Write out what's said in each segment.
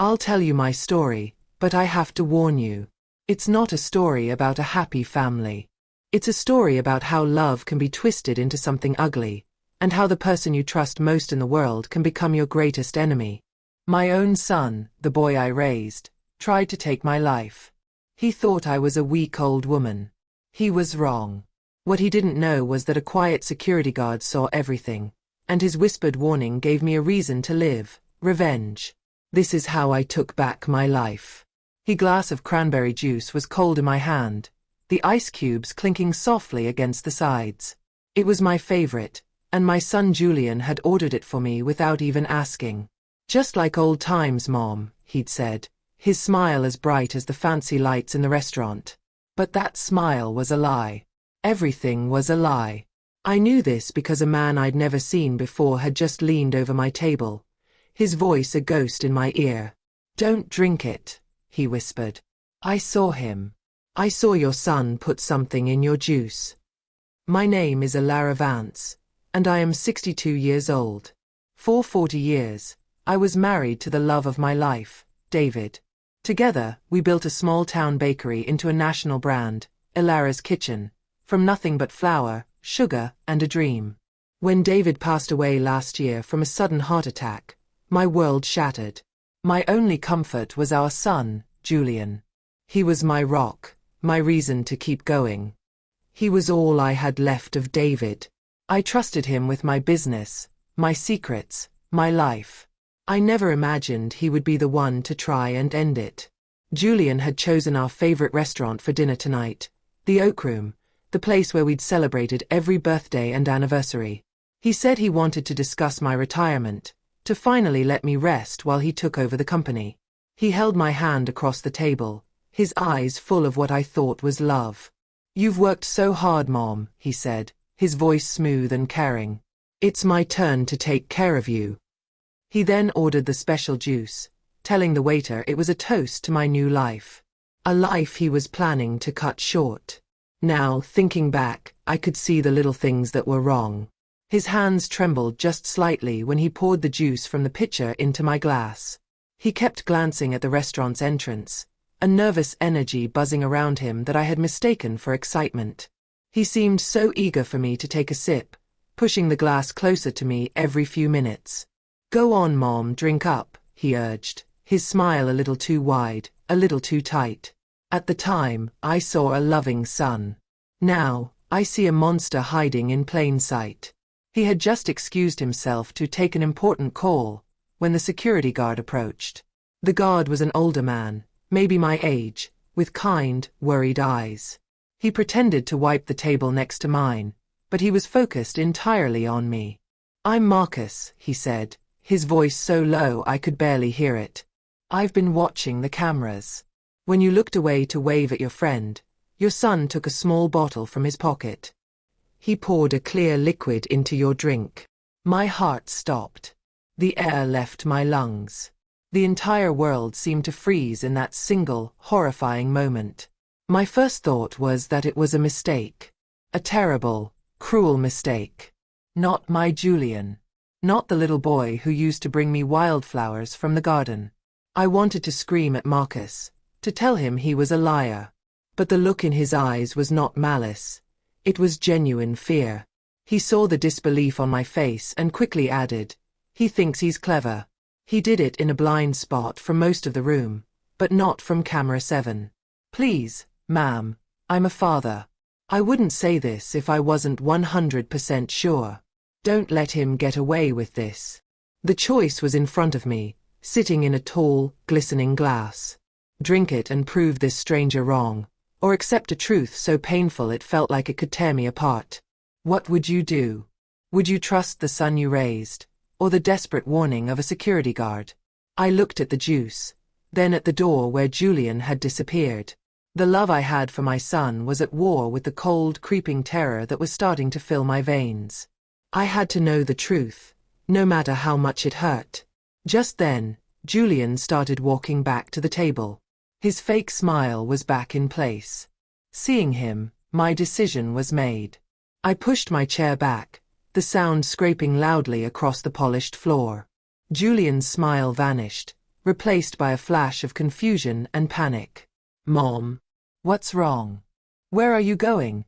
I'll tell you my story, but I have to warn you. It's not a story about a happy family. It's a story about how love can be twisted into something ugly, and how the person you trust most in the world can become your greatest enemy. My own son, the boy I raised, tried to take my life. He thought I was a weak old woman. He was wrong. What he didn't know was that a quiet security guard saw everything, and his whispered warning gave me a reason to live: revenge. This is how I took back my life. A glass of cranberry juice was cold in my hand, the ice cubes clinking softly against the sides. It was my favorite, and my son Julian had ordered it for me without even asking. "Just like old times, Mom," he'd said, his smile as bright as the fancy lights in the restaurant. But that smile was a lie. Everything was a lie. I knew this because a man I'd never seen before had just leaned over my table, his voice a ghost in my ear. "Don't drink it," he whispered. "I saw him. I saw your son put something in your juice." My name is Elara Vance, and I am 62 years old. For 40 years, I was married to the love of my life, David. Together, we built a small-town bakery into a national brand, Elara's Kitchen, from nothing but flour, sugar, and a dream. When David passed away last year from a sudden heart attack, my world shattered. My only comfort was our son, Julian. He was my rock, my reason to keep going. He was all I had left of David. I trusted him with my business, my secrets, my life. I never imagined he would be the one to try and end it. Julian had chosen our favorite restaurant for dinner tonight, the Oak Room, the place where we'd celebrated every birthday and anniversary. He said he wanted to discuss my retirement, to finally let me rest while he took over the company. He held my hand across the table, his eyes full of what I thought was love. "You've worked so hard, Mom," he said, his voice smooth and caring. "It's my turn to take care of you." He then ordered the special juice, telling the waiter it was a toast to my new life. A life he was planning to cut short. Now, thinking back, I could see the little things that were wrong. His hands trembled just slightly when he poured the juice from the pitcher into my glass. He kept glancing at the restaurant's entrance, a nervous energy buzzing around him that I had mistaken for excitement. He seemed so eager for me to take a sip, pushing the glass closer to me every few minutes. "Go on, Mom, drink up," he urged, his smile a little too wide, a little too tight. At the time, I saw a loving son. Now, I see a monster hiding in plain sight. He had just excused himself to take an important call when the security guard approached. The guard was an older man, maybe my age, with kind, worried eyes. He pretended to wipe the table next to mine, but he was focused entirely on me. "I'm Marcus," he said, his voice so low I could barely hear it. "I've been watching the cameras. When you looked away to wave at your friend, your son took a small bottle from his pocket. He poured a clear liquid into your drink." My heart stopped. The air left my lungs. The entire world seemed to freeze in that single, horrifying moment. My first thought was that it was a mistake. A terrible, cruel mistake. Not my Julian. Not the little boy who used to bring me wildflowers from the garden. I wanted to scream at Marcus, to tell him he was a liar. But the look in his eyes was not malice. It was genuine fear. He saw the disbelief on my face and quickly added, "He thinks he's clever." He did it in a blind spot from most of the room, but not from camera 7. "Please, ma'am, I'm a father. I wouldn't say this if I wasn't 100% sure. Don't let him get away with this." The choice was in front of me, sitting in a tall, glistening glass. Drink it and prove this stranger wrong, or accept a truth so painful it felt like it could tear me apart. What would you do? Would you trust the son you raised, or the desperate warning of a security guard? I looked at the juice, then at the door where Julian had disappeared. The love I had for my son was at war with the cold, creeping terror that was starting to fill my veins. I had to know the truth, no matter how much it hurt. Just then, Julian started walking back to the table. His fake smile was back in place. Seeing him, my decision was made. I pushed my chair back, the sound scraping loudly across the polished floor. Julian's smile vanished, replaced by a flash of confusion and panic. "Mom, what's wrong? Where are you going?"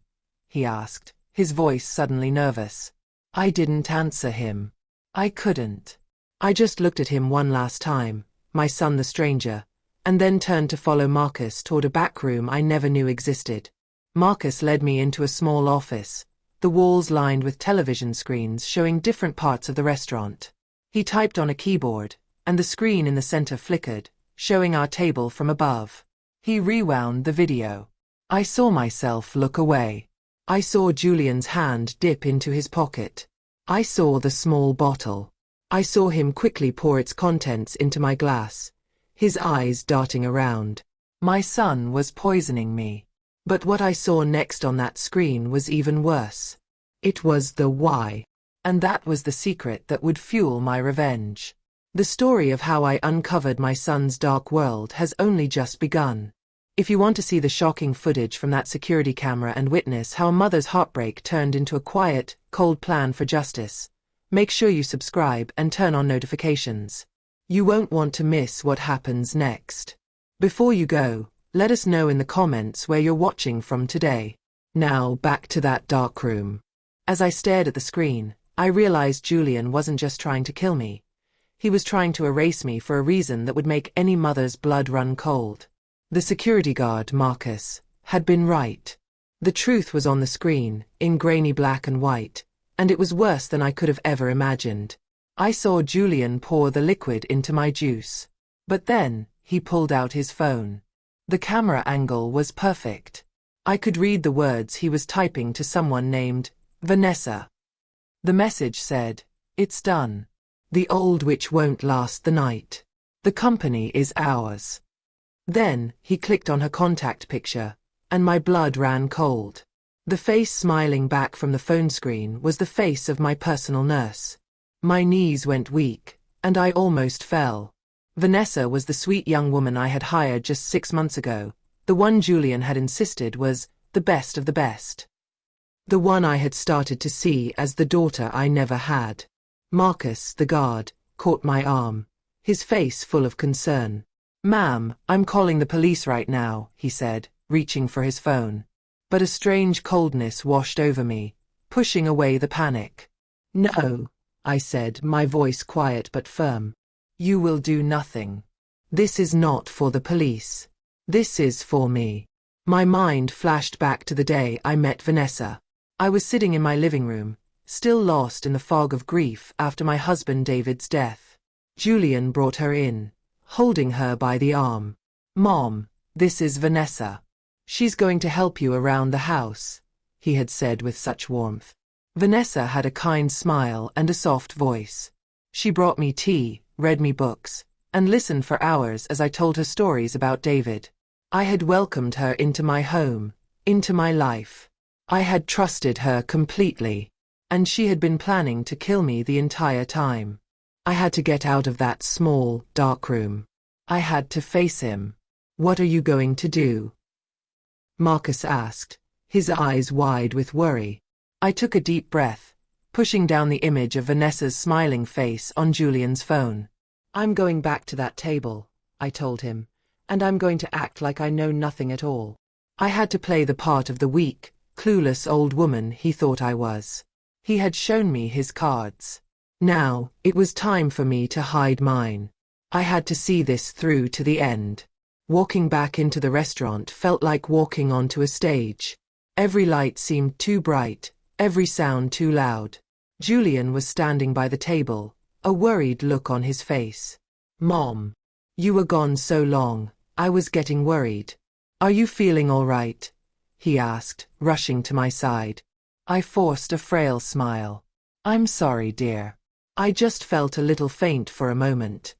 he asked, his voice suddenly nervous. I didn't answer him. I couldn't. I just looked at him one last time, my son the stranger, and then turned to follow Marcus toward a back room I never knew existed. Marcus led me into a small office, the walls lined with television screens showing different parts of the restaurant. He typed on a keyboard, and the screen in the center flickered, showing our table from above. He rewound the video. I saw myself look away. I saw Julian's hand dip into his pocket. I saw the small bottle. I saw him quickly pour its contents into my glass, his eyes darting around. My son was poisoning me. But what I saw next on that screen was even worse. It was the why. And that was the secret that would fuel my revenge. The story of how I uncovered my son's dark world has only just begun. If you want to see the shocking footage from that security camera and witness how a mother's heartbreak turned into a quiet, cold plan for justice, make sure you subscribe and turn on notifications. You won't want to miss what happens next. Before you go, let us know in the comments where you're watching from today. Now back to that dark room. As I stared at the screen, I realized Julian wasn't just trying to kill me. He was trying to erase me for a reason that would make any mother's blood run cold. The security guard, Marcus, had been right. The truth was on the screen, in grainy black and white, and it was worse than I could have ever imagined. I saw Julian pour the liquid into my juice. But then, he pulled out his phone. The camera angle was perfect. I could read the words he was typing to someone named Vanessa. The message said, "It's done. The old witch won't last the night. The company is ours." Then, he clicked on her contact picture, and my blood ran cold. The face smiling back from the phone screen was the face of my personal nurse. My knees went weak, and I almost fell. Vanessa was the sweet young woman I had hired just 6 months ago, the one Julian had insisted was the best of the best. The one I had started to see as the daughter I never had. Marcus, the guard, caught my arm, his face full of concern. "Ma'am, I'm calling the police right now," he said, reaching for his phone. But a strange coldness washed over me, pushing away the panic. "No," I said, my voice quiet but firm. "You will do nothing. This is not for the police. This is for me." My mind flashed back to the day I met Vanessa. I was sitting in my living room, still lost in the fog of grief after my husband David's death. Julian brought her in, holding her by the arm. "Mom, this is Vanessa. She's going to help you around the house," he had said with such warmth. Vanessa had a kind smile and a soft voice. She brought me tea, read me books, and listened for hours as I told her stories about David. I had welcomed her into my home, into my life. I had trusted her completely, and she had been planning to kill me the entire time. I had to get out of that small, dark room. I had to face him. "What are you going to do?" Marcus asked, his eyes wide with worry. I took a deep breath, pushing down the image of Vanessa's smiling face on Julian's phone. "I'm going back to that table," I told him, "and I'm going to act like I know nothing at all." I had to play the part of the weak, clueless old woman he thought I was. He had shown me his cards. Now, it was time for me to hide mine. I had to see this through to the end. Walking back into the restaurant felt like walking onto a stage. Every light seemed too bright, every sound too loud. Julian was standing by the table, a worried look on his face. "Mom, you were gone so long, I was getting worried. Are you feeling all right?" he asked, rushing to my side. I forced a frail smile. "I'm sorry, dear. I just felt a little faint for a moment."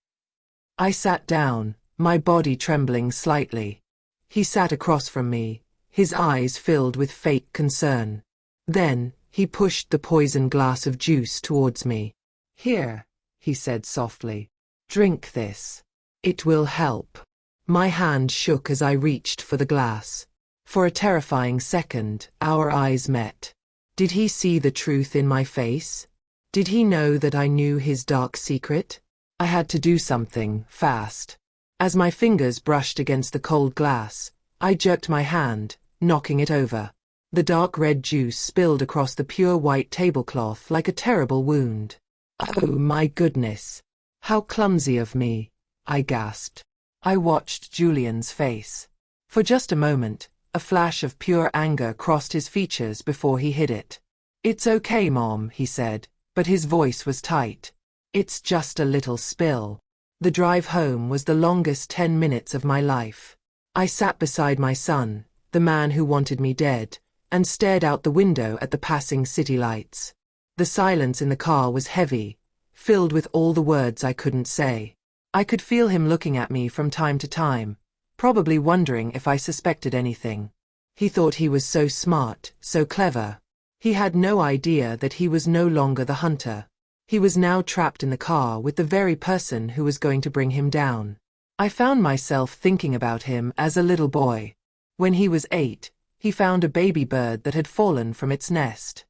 I sat down, my body trembling slightly. He sat across from me, his eyes filled with fake concern. Then, he pushed the poison glass of juice towards me. "Here," he said softly. "Drink this. It will help." My hand shook as I reached for the glass. For a terrifying second, our eyes met. Did he see the truth in my face? Did he know that I knew his dark secret? I had to do something, fast. As my fingers brushed against the cold glass, I jerked my hand, knocking it over. The dark red juice spilled across the pure white tablecloth like a terrible wound. Oh my goodness. How clumsy of me, I gasped. I watched Julian's face. For just a moment, a flash of pure anger crossed his features before he hid it. "It's okay, Mom," he said, but his voice was tight. "It's just a little spill." The drive home was the longest 10 minutes of my life. I sat beside my son, the man who wanted me dead, and stared out the window at the passing city lights. The silence in the car was heavy, filled with all the words I couldn't say. I could feel him looking at me from time to time, probably wondering if I suspected anything. He thought he was so smart, so clever. He had no idea that he was no longer the hunter. He was now trapped in the car with the very person who was going to bring him down. I found myself thinking about him as a little boy. When he was 8, he found a baby bird that had fallen from its nest.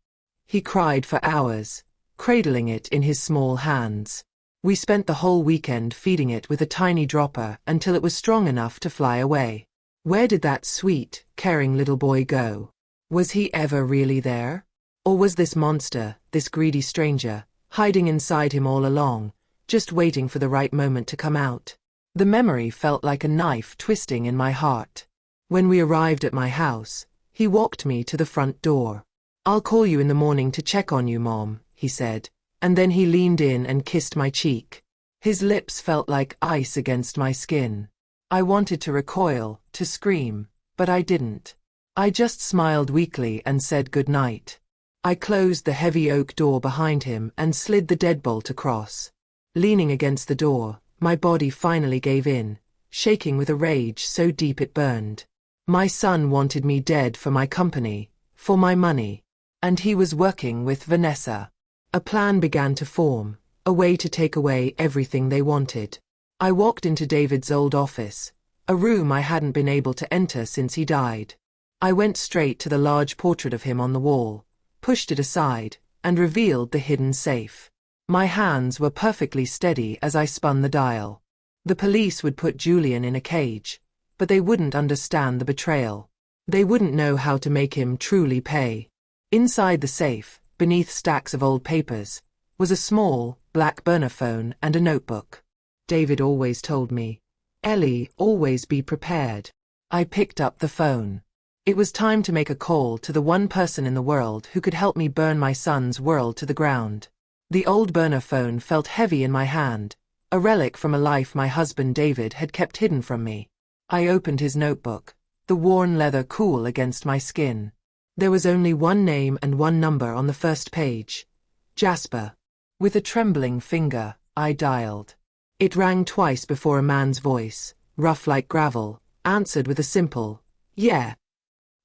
He cried for hours, cradling it in his small hands. We spent the whole weekend feeding it with a tiny dropper until it was strong enough to fly away. Where did that sweet, caring little boy go? Was he ever really there? Or was this monster, this greedy stranger, hiding inside him all along, just waiting for the right moment to come out? The memory felt like a knife twisting in my heart. When we arrived at my house, he walked me to the front door. "I'll call you in the morning to check on you, Mom," he said, and then he leaned in and kissed my cheek. His lips felt like ice against my skin. I wanted to recoil, to scream, but I didn't. I just smiled weakly and said good night. I closed the heavy oak door behind him and slid the deadbolt across. Leaning against the door, my body finally gave in, shaking with a rage so deep it burned. My son wanted me dead for my company, for my money. And he was working with Vanessa. A plan began to form, a way to take away everything they wanted. I walked into David's old office, a room I hadn't been able to enter since he died. I went straight to the large portrait of him on the wall, pushed it aside, and revealed the hidden safe. My hands were perfectly steady as I spun the dial. The police would put Julian in a cage, but they wouldn't understand the betrayal. They wouldn't know how to make him truly pay. Inside the safe, beneath stacks of old papers, was a small, black burner phone and a notebook. David always told me, "Ellie, always be prepared." I picked up the phone. It was time to make a call to the one person in the world who could help me burn my son's world to the ground. The old burner phone felt heavy in my hand, a relic from a life my husband David had kept hidden from me. I opened his notebook, the worn leather cool against my skin. There was only one name and one number on the first page. Jasper. With a trembling finger, I dialed. It rang twice before a man's voice, rough like gravel, answered with a simple, "Yeah."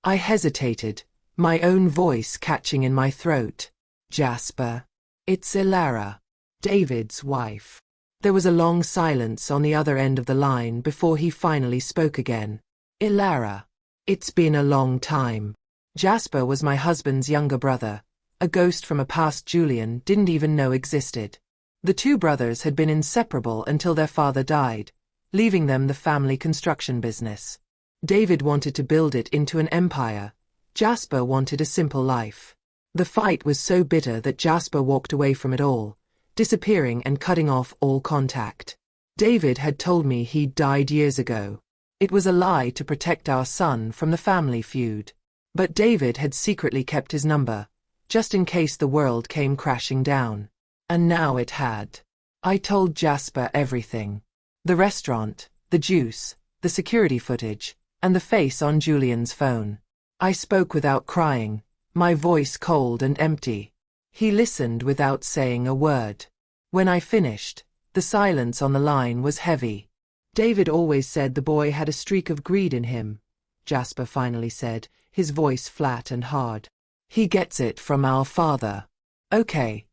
I hesitated, my own voice catching in my throat. "Jasper. It's Elara, David's wife." There was a long silence on the other end of the line before he finally spoke again. "Elara. It's been a long time." Jasper was my husband's younger brother, a ghost from a past Julian didn't even know existed. The two brothers had been inseparable until their father died, leaving them the family construction business. David wanted to build it into an empire. Jasper wanted a simple life. The fight was so bitter that Jasper walked away from it all, disappearing and cutting off all contact. David had told me he'd died years ago. It was a lie to protect our son from the family feud. But David had secretly kept his number, just in case the world came crashing down. And now it had. I told Jasper everything. The restaurant, the juice, the security footage, and the face on Julian's phone. I spoke without crying, my voice cold and empty. He listened without saying a word. When I finished, the silence on the line was heavy. "David always said the boy had a streak of greed in him," Jasper finally said, his voice flat and hard. "He gets it from our father." "Okay.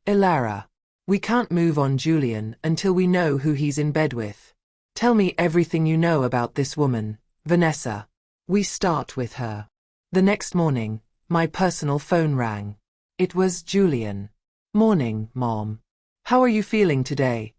Elara. We can't move on Julian until we know who he's in bed with. Tell me everything you know about this woman, Vanessa. We start with her." The next morning, my personal phone rang. It was Julian. "Morning, Mom. How are you feeling today?"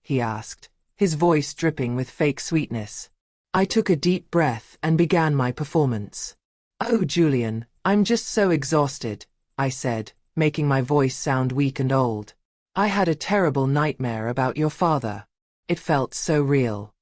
he asked, his voice dripping with fake sweetness. I took a deep breath and began my performance. "Oh, Julian, I'm just so exhausted," I said, making my voice sound weak and old. "I had a terrible nightmare about your father. It felt so real.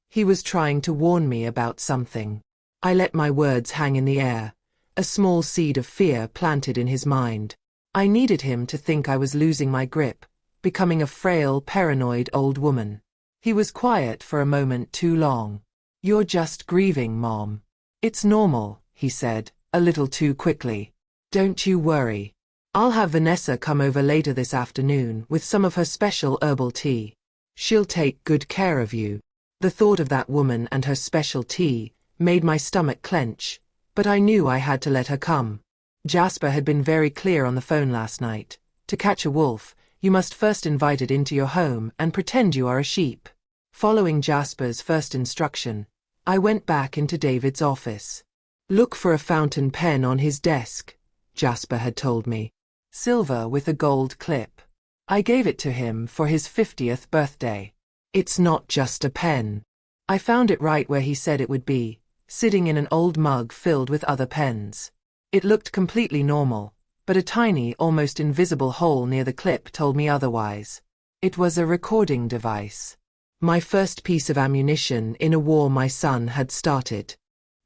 He was trying to warn me about something." I let my words hang in the air, a small seed of fear planted in his mind. I needed him to think I was losing my grip, becoming a frail, paranoid old woman. He was quiet for a moment too long. "You're just grieving, Mom. It's normal," he said, a little too quickly. "Don't you worry. I'll have Vanessa come over later this afternoon with some of her special herbal tea. She'll take good care of you." The thought of that woman and her special tea made my stomach clench, but I knew I had to let her come. Jasper had been very clear on the phone last night. To catch a wolf, you must first invite it into your home and pretend you are a sheep. Following Jasper's first instruction, I went back into David's office. "Look for a fountain pen on his desk," Jasper had told me. "Silver with a gold clip." I gave it to him for his 50th birthday. It's not just a pen. I found it right where he said it would be, sitting in an old mug filled with other pens. It looked completely normal, but a tiny, almost invisible hole near the clip told me otherwise. It was a recording device. My first piece of ammunition in a war my son had started.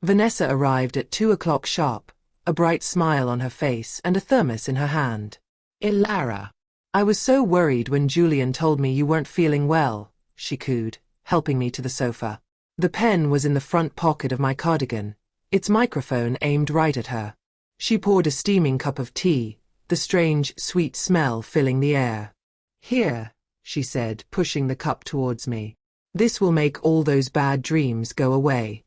Vanessa arrived at 2 o'clock sharp, a bright smile on her face and a thermos in her hand. "Elara, I was so worried when Julian told me you weren't feeling well," she cooed, helping me to the sofa. The pen was in the front pocket of my cardigan, its microphone aimed right at her. She poured a steaming cup of tea, the strange, sweet smell filling the air. "Here," she said, pushing the cup towards me. "This will make all those bad dreams go away."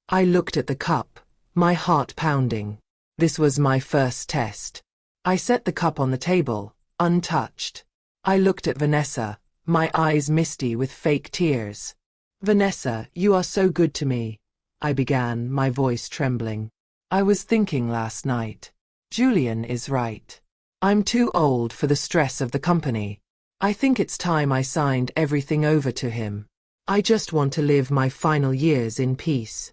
I looked at the cup, my heart pounding. This was my first test. I set the cup on the table, untouched. I looked at Vanessa, my eyes misty with fake tears. "Vanessa, you are so good to me," I began, my voice trembling. "I was thinking last night. Julian is right. I'm too old for the stress of the company. I think it's time I signed everything over to him. I just want to live my final years in peace."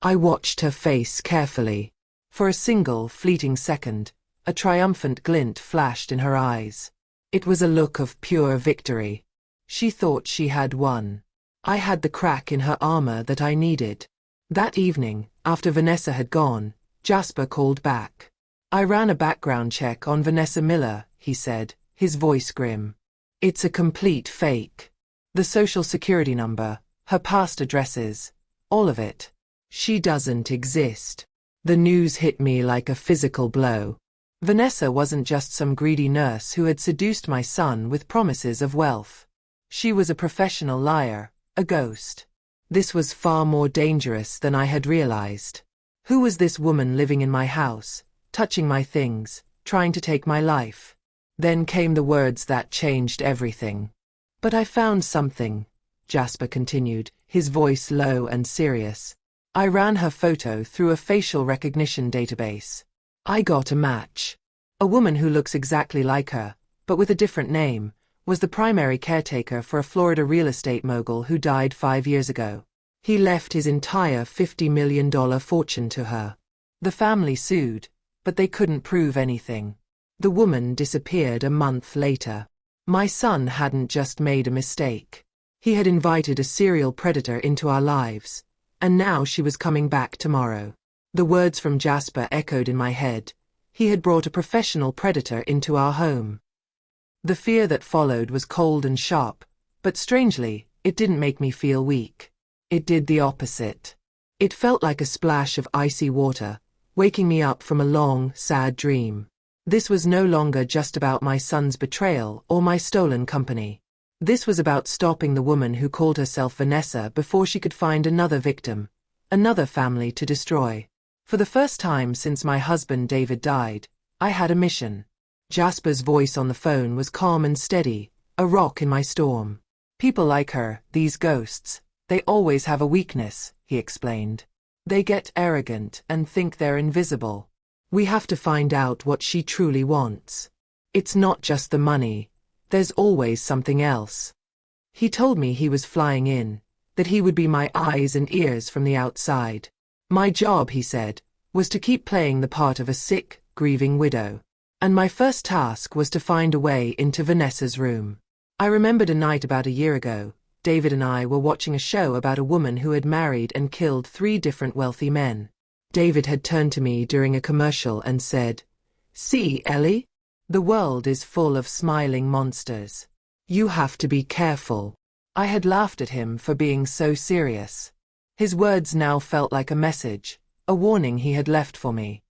I watched her face carefully. For a single, fleeting second, a triumphant glint flashed in her eyes. It was a look of pure victory. She thought she had won. I had the crack in her armor that I needed. That evening, after Vanessa had gone, Jasper called back. "I ran a background check on Vanessa Miller," he said, his voice grim. "It's a complete fake. The social security number, her past addresses, all of it. She doesn't exist." The news hit me like a physical blow. Vanessa wasn't just some greedy nurse who had seduced my son with promises of wealth. She was a professional liar, a ghost. This was far more dangerous than I had realized. Who was this woman living in my house, touching my things, trying to take my life? Then came the words that changed everything. "But I found something," Jasper continued, his voice low and serious. "I ran her photo through a facial recognition database. I got a match. A woman who looks exactly like her, but with a different name, was the primary caretaker for a Florida real estate mogul who died 5 years ago. He left his entire $50 million fortune to her. The family sued, but they couldn't prove anything. The woman disappeared a month later. My son hadn't just made a mistake. He had invited a serial predator into our lives, and now she was coming back tomorrow." The words from Jasper echoed in my head. He had brought a professional predator into our home. The fear that followed was cold and sharp, but strangely, it didn't make me feel weak. It did the opposite. It felt like a splash of icy water, waking me up from a long, sad dream. This was no longer just about my son's betrayal or my stolen company. This was about stopping the woman who called herself Vanessa before she could find another victim, another family to destroy. For the first time since my husband David died, I had a mission. Jasper's voice on the phone was calm and steady, a rock in my storm. "People like her, these ghosts, they always have a weakness," he explained. "They get arrogant and think they're invisible. We have to find out what she truly wants. It's not just the money. There's always something else." He told me he was flying in, that he would be my eyes and ears from the outside. My job, he said, was to keep playing the part of a sick, grieving widow. And my first task was to find a way into Vanessa's room. I remembered a night about a year ago. David and I were watching a show about a woman who had married and killed 3 different wealthy men. David had turned to me during a commercial and said, "See, Ellie? The world is full of smiling monsters. You have to be careful." I had laughed at him for being so serious. His words now felt like a message, a warning he had left for me.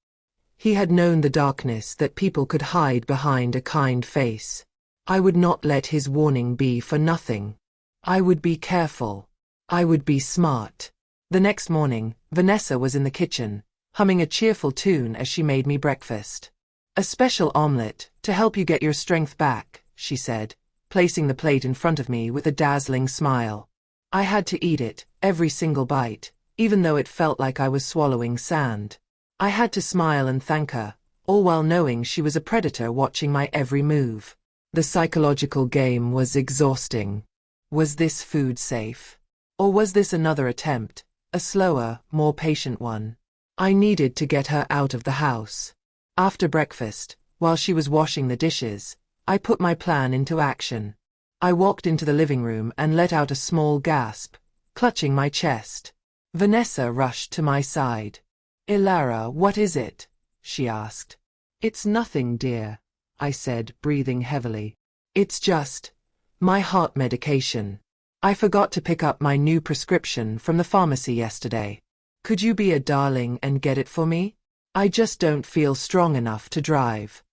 He had known the darkness that people could hide behind a kind face. I would not let his warning be for nothing. I would be careful. I would be smart. The next morning, Vanessa was in the kitchen, humming a cheerful tune as she made me breakfast. "A special omelette, to help you get your strength back," she said, placing the plate in front of me with a dazzling smile. I had to eat it, every single bite, even though it felt like I was swallowing sand. I had to smile and thank her, all while knowing she was a predator watching my every move. The psychological game was exhausting. Was this food safe? Or was this another attempt, a slower, more patient one? I needed to get her out of the house. After breakfast, while she was washing the dishes, I put my plan into action. I walked into the living room and let out a small gasp, clutching my chest. Vanessa rushed to my side. "Elara, what is it?" she asked. "It's nothing, dear," I said, breathing heavily. "It's just my heart medication. I forgot to pick up my new prescription from the pharmacy yesterday. Could you be a darling and get it for me? I just don't feel strong enough to drive."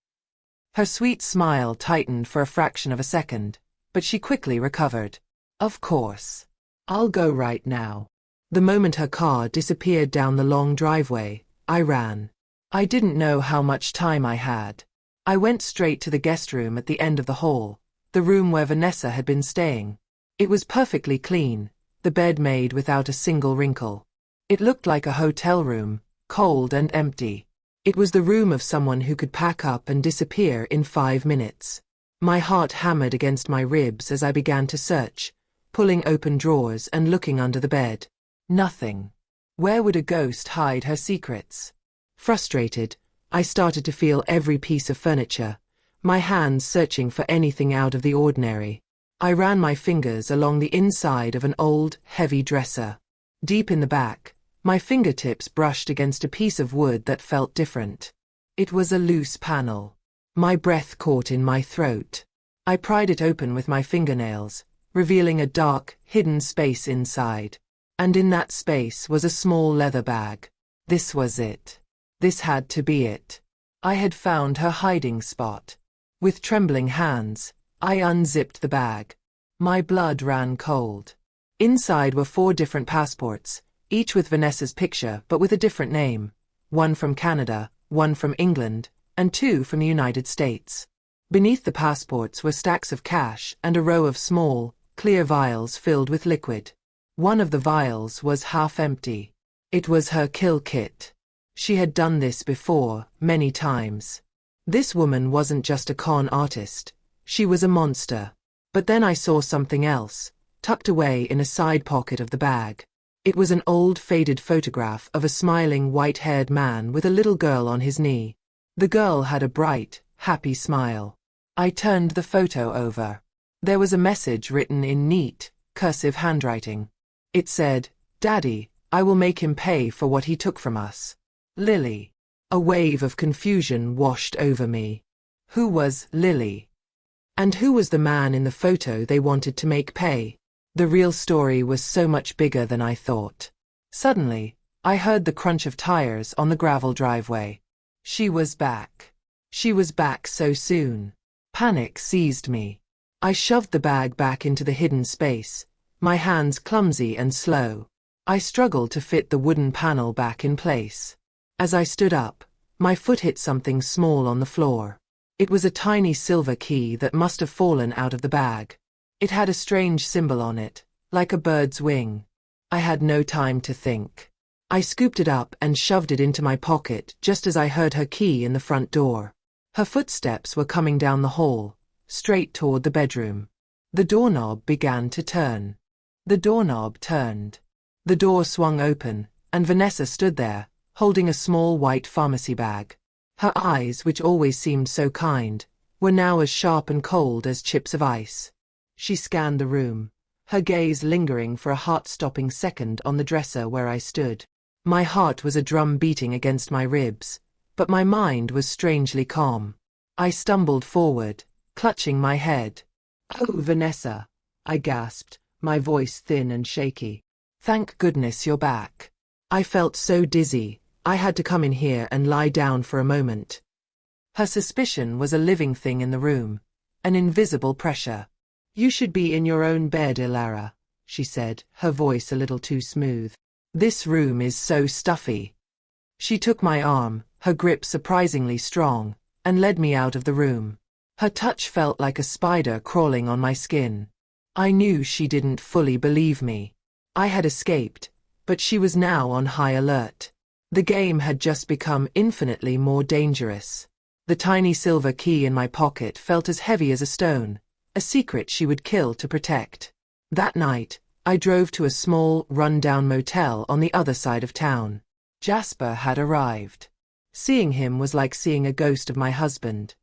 Her sweet smile tightened for a fraction of a second, but she quickly recovered. "Of course. I'll go right now." The moment her car disappeared down the long driveway, I ran. I didn't know how much time I had. I went straight to the guest room at the end of the hall, the room where Vanessa had been staying. It was perfectly clean, the bed made without a single wrinkle. It looked like a hotel room, cold and empty. It was the room of someone who could pack up and disappear in 5 minutes. My heart hammered against my ribs as I began to search, pulling open drawers and looking under the bed. Nothing. Where would a ghost hide her secrets? Frustrated, I started to feel every piece of furniture, my hands searching for anything out of the ordinary. I ran my fingers along the inside of an old, heavy dresser. Deep in the back, my fingertips brushed against a piece of wood that felt different. It was a loose panel. My breath caught in my throat. I pried it open with my fingernails, revealing a dark, hidden space inside. And in that space was a small leather bag. This was it. This had to be it. I had found her hiding spot. With trembling hands, I unzipped the bag. My blood ran cold. Inside were 4 different passports, each with Vanessa's picture but with a different name. 1 from Canada, 1 from England, and 2 from the United States. Beneath the passports were stacks of cash and a row of small, clear vials filled with liquid. One of the vials was half empty. It was her kill kit. She had done this before, many times. This woman wasn't just a con artist. She was a monster. But then I saw something else, tucked away in a side pocket of the bag. It was an old faded photograph of a smiling white-haired man with a little girl on his knee. The girl had a bright, happy smile. I turned the photo over. There was a message written in neat, cursive handwriting. It said, "Daddy, I will make him pay for what he took from us. Lily." A wave of confusion washed over me. Who was Lily? And who was the man in the photo they wanted to make pay? The real story was so much bigger than I thought. Suddenly, I heard the crunch of tires on the gravel driveway. She was back. She was back so soon. Panic seized me. I shoved the bag back into the hidden space, my hands clumsy and slow. I struggled to fit the wooden panel back in place. As I stood up, my foot hit something small on the floor. It was a tiny silver key that must have fallen out of the bag. It had a strange symbol on it, like a bird's wing. I had no time to think. I scooped it up and shoved it into my pocket just as I heard her key in the front door. Her footsteps were coming down the hall, straight toward the bedroom. The doorknob began to turn. The doorknob turned. The door swung open, and Vanessa stood there, holding a small white pharmacy bag. Her eyes, which always seemed so kind, were now as sharp and cold as chips of ice. She scanned the room, her gaze lingering for a heart-stopping second on the dresser where I stood. My heart was a drum beating against my ribs, but my mind was strangely calm. I stumbled forward, clutching my head. "Oh, Vanessa," I gasped, my voice thin and shaky. "Thank goodness you're back. I felt so dizzy, I had to come in here and lie down for a moment." Her suspicion was a living thing in the room, an invisible pressure. "You should be in your own bed, Elara," she said, her voice a little too smooth. "This room is so stuffy." She took my arm, her grip surprisingly strong, and led me out of the room. Her touch felt like a spider crawling on my skin. I knew she didn't fully believe me. I had escaped, but she was now on high alert. The game had just become infinitely more dangerous. The tiny silver key in my pocket felt as heavy as a stone, a secret she would kill to protect. That night, I drove to a small, run-down motel on the other side of town. Jasper had arrived. Seeing him was like seeing a ghost of my husband.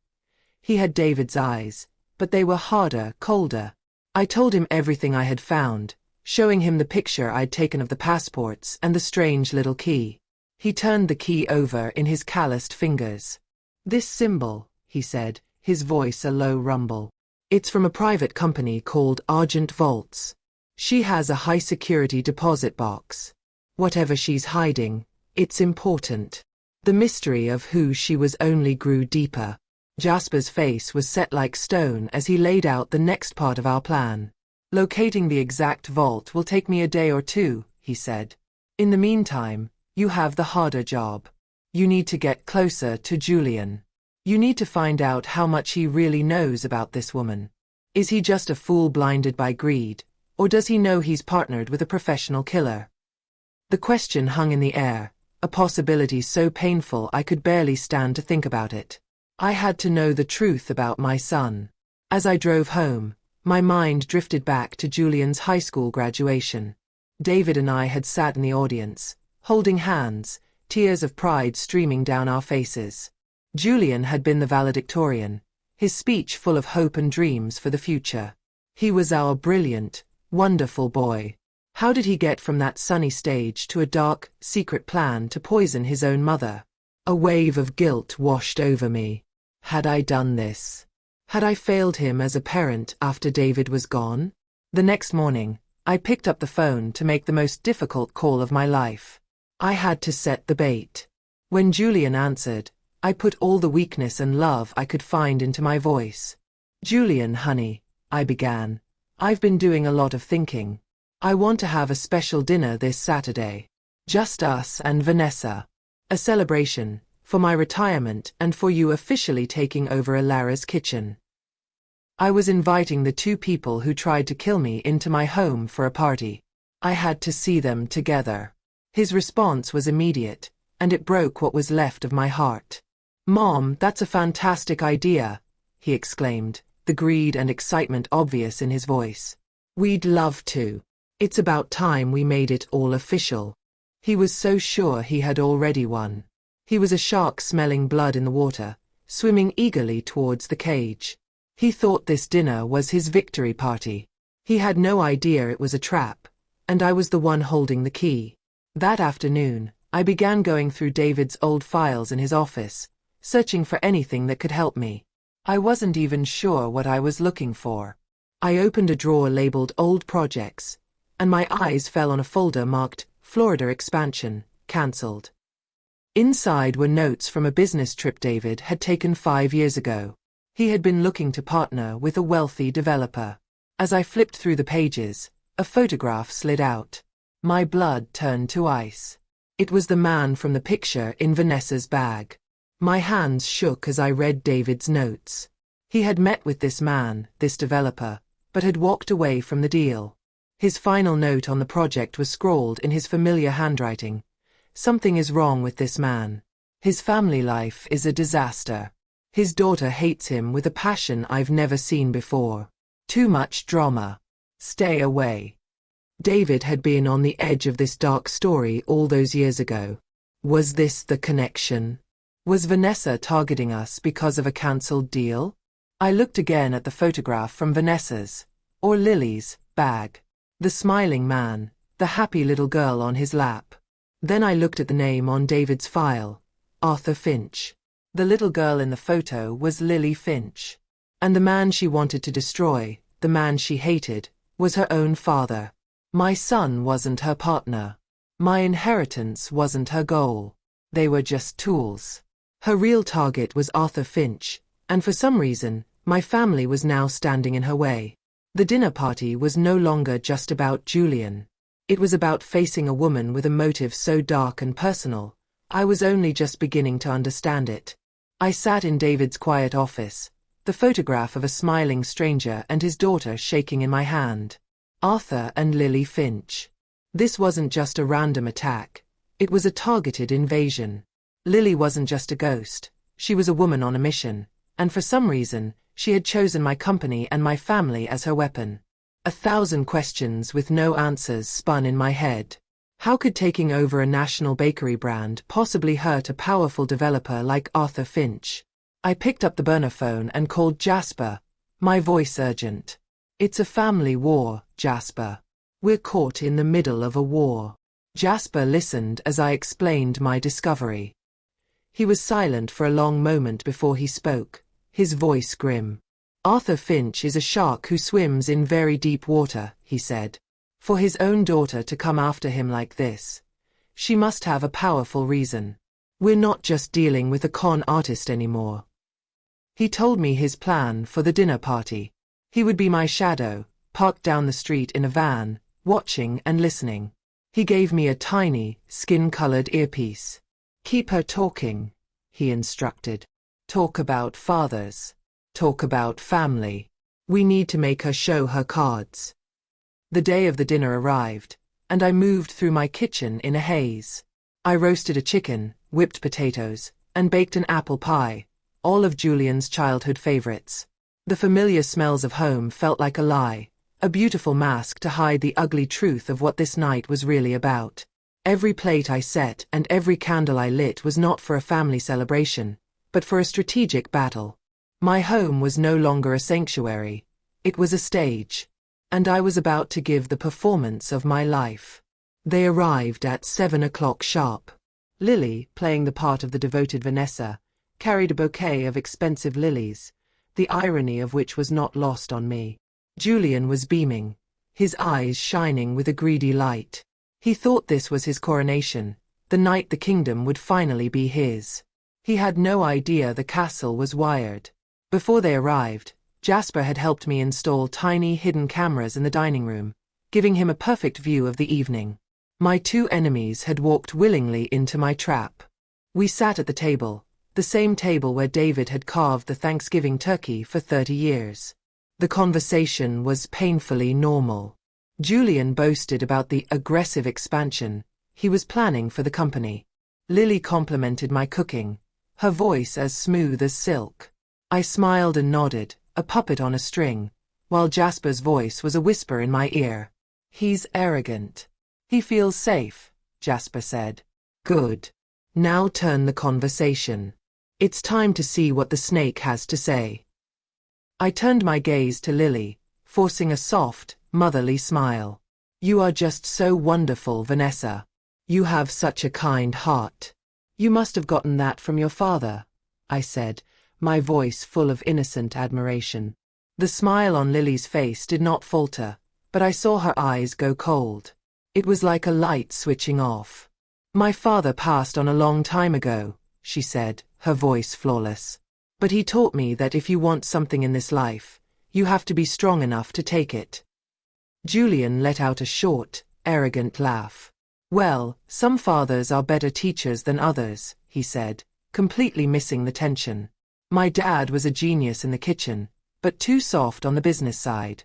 He had David's eyes, but they were harder, colder. I told him everything I had found, showing him the picture I'd taken of the passports and the strange little key. He turned the key over in his calloused fingers. "This symbol," he said, his voice a low rumble. "It's from a private company called Argent Vaults. She has a high-security deposit box. Whatever she's hiding, it's important." The mystery of who she was only grew deeper. Jasper's face was set like stone as he laid out the next part of our plan. "Locating the exact vault will take me a day or two," he said. "In the meantime, you have the harder job. You need to get closer to Julian. You need to find out how much he really knows about this woman. Is he just a fool blinded by greed, or does he know he's partnered with a professional killer?" The question hung in the air, a possibility so painful I could barely stand to think about it. I had to know the truth about my son. As I drove home, my mind drifted back to Julian's high school graduation. David and I had sat in the audience, holding hands, tears of pride streaming down our faces. Julian had been the valedictorian, his speech full of hope and dreams for the future. He was our brilliant, wonderful boy. How did he get from that sunny stage to a dark, secret plan to poison his own mother? A wave of guilt washed over me. Had I done this? Had I failed him as a parent after David was gone? The next morning, I picked up the phone to make the most difficult call of my life. I had to set the bait. When Julian answered, I put all the weakness and love I could find into my voice. "Julian, honey," I began, "I've been doing a lot of thinking. I want to have a special dinner this Saturday. Just us and Vanessa. A celebration, for my retirement and for you officially taking over Elara's kitchen." I was inviting the two people who tried to kill me into my home for a party. I had to see them together. His response was immediate, and it broke what was left of my heart. "Mom, that's a fantastic idea," he exclaimed, the greed and excitement obvious in his voice. "We'd love to. It's about time we made it all official." He was so sure he had already won. He was a shark smelling blood in the water, swimming eagerly towards the cage. He thought this dinner was his victory party. He had no idea it was a trap, and I was the one holding the key. That afternoon, I began going through David's old files in his office, searching for anything that could help me. I wasn't even sure what I was looking for. I opened a drawer labeled Old Projects, and my eyes fell on a folder marked Florida Expansion, Cancelled. Inside were notes from a business trip David had taken 5 years ago. He had been looking to partner with a wealthy developer. As I flipped through the pages, a photograph slid out. My blood turned to ice. It was the man from the picture in Vanessa's bag. My hands shook as I read David's notes. He had met with this man, this developer, but had walked away from the deal. His final note on the project was scrawled in his familiar handwriting. "Something is wrong with this man. His family life is a disaster. His daughter hates him with a passion I've never seen before. Too much drama. Stay away. David had been on the edge of this dark story all those years ago. Was this the connection? Was Vanessa targeting us because of a cancelled deal? I looked again at the photograph from Vanessa's, or Lily's, bag. The smiling man, the happy little girl on his lap. Then I looked at the name on David's file, Arthur Finch. The little girl in the photo was Lily Finch. And the man she wanted to destroy, the man she hated, was her own father. My son wasn't her partner. My inheritance wasn't her goal. They were just tools. Her real target was Arthur Finch, and for some reason, my family was now standing in her way. The dinner party was no longer just about Julian. It was about facing a woman with a motive so dark and personal. I was only just beginning to understand it. I sat in David's quiet office, the photograph of a smiling stranger and his daughter shaking in my hand. Arthur and Lily Finch. This wasn't just a random attack. It was a targeted invasion. Lily wasn't just a ghost. She was a woman on a mission, and for some reason, she had chosen my company and my family as her weapon. 1,000 questions with no answers spun in my head. How could taking over a national bakery brand possibly hurt a powerful developer like Arthur Finch? I picked up the burner phone and called Jasper, my voice urgent. It's a family war, Jasper. We're caught in the middle of a war. Jasper listened as I explained my discovery. He was silent for a long moment before he spoke, his voice grim. Arthur Finch is a shark who swims in very deep water, he said. For his own daughter to come after him like this, she must have a powerful reason. We're not just dealing with a con artist anymore. He told me his plan for the dinner party. He would be my shadow, parked down the street in a van, watching and listening. He gave me a tiny, skin-colored earpiece. Keep her talking, he instructed. Talk about fathers. Talk about family. We need to make her show her cards. The day of the dinner arrived, and I moved through my kitchen in a haze. I roasted a chicken, whipped potatoes, and baked an apple pie, all of Julian's childhood favorites. The familiar smells of home felt like a lie, a beautiful mask to hide the ugly truth of what this night was really about. Every plate I set and every candle I lit was not for a family celebration, but for a strategic battle. My home was no longer a sanctuary. It was a stage. And I was about to give the performance of my life. They arrived at 7 o'clock sharp. Lily, playing the part of the devoted Vanessa, carried a bouquet of expensive lilies, the irony of which was not lost on me. Julian was beaming, his eyes shining with a greedy light. He thought this was his coronation, the night the kingdom would finally be his. He had no idea the castle was wired. Before they arrived, Jasper had helped me install tiny hidden cameras in the dining room, giving him a perfect view of the evening. My two enemies had walked willingly into my trap. We sat at the table, the same table where David had carved the Thanksgiving turkey for 30 years. The conversation was painfully normal. Julian boasted about the aggressive expansion he was planning for the company. Lily complimented my cooking, her voice as smooth as silk. I smiled and nodded, a puppet on a string, while Jasper's voice was a whisper in my ear. He's arrogant. He feels safe, Jasper said. Good. Now turn the conversation. It's time to see what the snake has to say. I turned my gaze to Lily, forcing a soft, motherly smile. You are just so wonderful, Vanessa. You have such a kind heart. You must have gotten that from your father, I said, my voice full of innocent admiration. The smile on Lily's face did not falter, but I saw her eyes go cold. It was like a light switching off. My father passed on a long time ago, she said, her voice flawless. But he taught me that if you want something in this life, you have to be strong enough to take it. Julian let out a short, arrogant laugh. Well, some fathers are better teachers than others, he said, completely missing the tension. My dad was a genius in the kitchen, but too soft on the business side.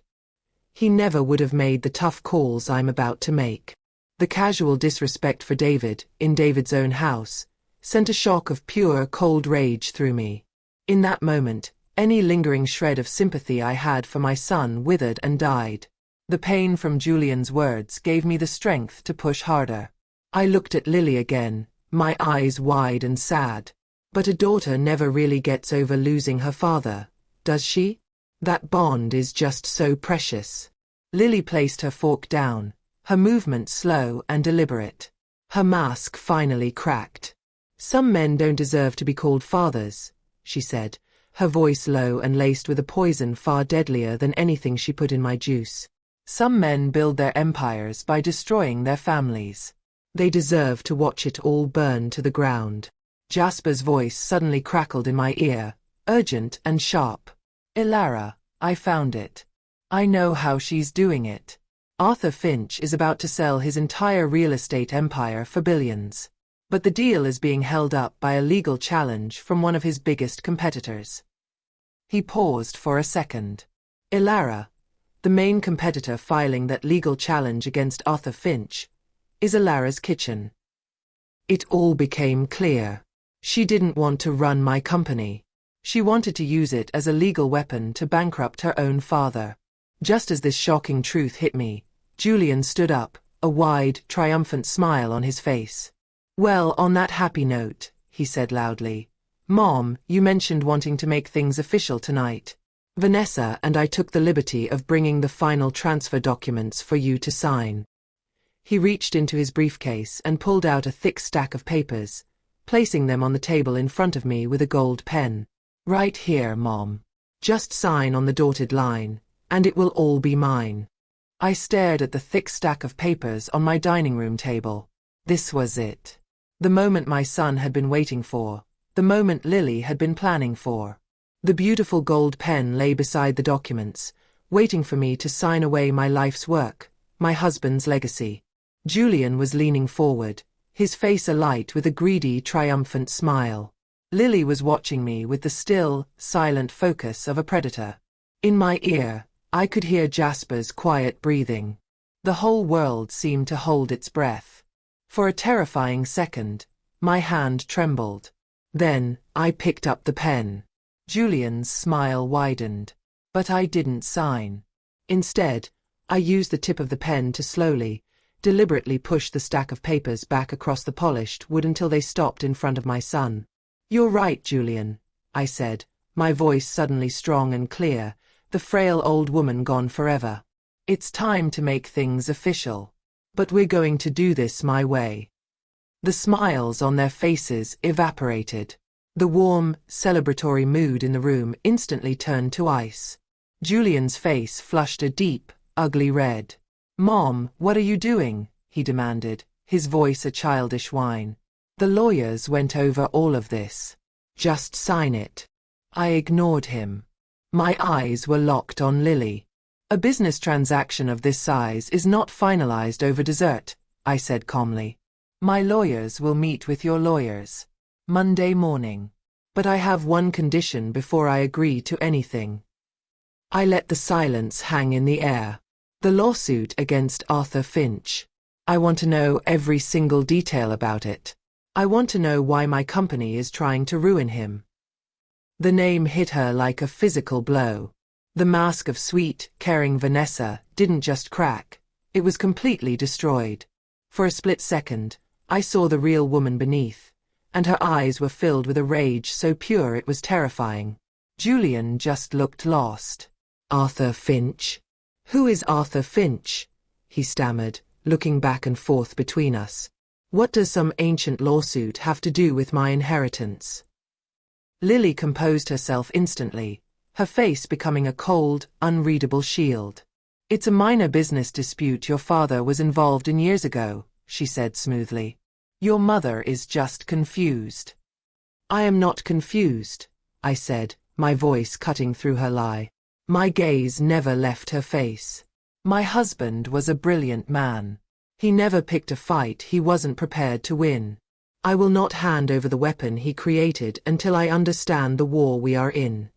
He never would have made the tough calls I'm about to make. The casual disrespect for David, in David's own house, sent a shock of pure, cold rage through me. In that moment, Any lingering shred of sympathy I had for my son withered and died. The pain from Julian's words gave me the strength to push harder. I looked at Lily again, my eyes wide and sad. But a daughter never really gets over losing her father, does she? That bond is just so precious. Lily placed her fork down, her movement slow and deliberate. Her mask finally cracked. Some men don't deserve to be called fathers, she said, her voice low and laced with a poison far deadlier than anything she put in my juice. Some men build their empires by destroying their families. They deserve to watch it all burn to the ground. Jasper's voice suddenly crackled in my ear, urgent and sharp. Elara, I found it. I know how she's doing it. Arthur Finch is about to sell his entire real estate empire for billions. But the deal is being held up by a legal challenge from one of his biggest competitors. He paused for a second. Elara, the main competitor filing that legal challenge against Arthur Finch, is Elara's kitchen. It all became clear. She didn't want to run my company. She wanted to use it as a legal weapon to bankrupt her own father. Just as this shocking truth hit me, Julian stood up, a wide, triumphant smile on his face. Well, on that happy note, he said loudly. Mom, you mentioned wanting to make things official tonight. Vanessa and I took the liberty of bringing the final transfer documents for you to sign. He reached into his briefcase and pulled out a thick stack of papers, placing them on the table in front of me with a gold pen. Right here, Mom. Just sign on the dotted line, and it will all be mine. I stared at the thick stack of papers on my dining room table. This was it. The moment my son had been waiting for, the moment Lily had been planning for. The beautiful gold pen lay beside the documents, waiting for me to sign away my life's work, my husband's legacy. Julian was leaning forward, his face alight with a greedy, triumphant smile. Lily was watching me with the still, silent focus of a predator. In my ear, I could hear Jasper's quiet breathing. The whole world seemed to hold its breath. For a terrifying second, my hand trembled. Then, I picked up the pen. Julian's smile widened. But I didn't sign. Instead, I used the tip of the pen to slowly, deliberately push the stack of papers back across the polished wood until they stopped in front of my son. You're right, Julian, I said, my voice suddenly strong and clear, the frail old woman gone forever. It's time to make things official. But we're going to do this my way. The smiles on their faces evaporated. The warm, celebratory mood in the room instantly turned to ice. Julian's face flushed a deep, ugly red. Mom, what are you doing? He demanded, his voice a childish whine. The lawyers went over all of this. Just sign it. I ignored him. My eyes were locked on Lily. A business transaction of this size is not finalized over dessert, I said calmly. My lawyers will meet with your lawyers Monday morning. But I have one condition before I agree to anything. I let the silence hang in the air. The lawsuit against Arthur Finch. I want to know every single detail about it. I want to know why my company is trying to ruin him. The name hit her like a physical blow. The mask of sweet, caring Vanessa didn't just crack, it was completely destroyed. For a split second, I saw the real woman beneath, and her eyes were filled with a rage so pure it was terrifying. Julian just looked lost. Arthur Finch? Who is Arthur Finch? He stammered, looking back and forth between us. What does some ancient lawsuit have to do with my inheritance? Lily composed herself instantly, her face becoming a cold, unreadable shield. It's a minor business dispute your father was involved in years ago, she said smoothly. Your mother is just confused. I am not confused, I said, my voice cutting through her lie. My gaze never left her face. My husband was a brilliant man. He never picked a fight he wasn't prepared to win. I will not hand over the weapon he created until I understand the war we are in.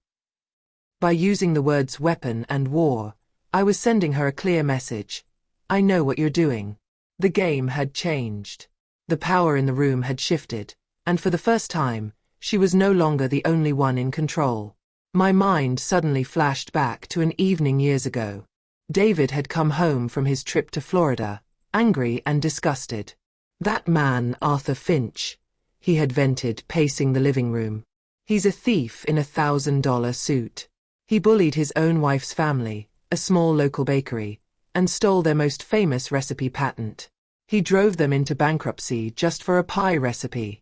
By using the words weapon and war, I was sending her a clear message. I know what you're doing. The game had changed. The power in the room had shifted, and for the first time, she was no longer the only one in control. My mind suddenly flashed back to an evening years ago. David had come home from his trip to Florida, angry and disgusted. That man, Arthur Finch, he had vented, pacing the living room. He's a thief in $1,000 suit. He bullied his own wife's family, a small local bakery, and stole their most famous recipe patent. He drove them into bankruptcy just for a pie recipe.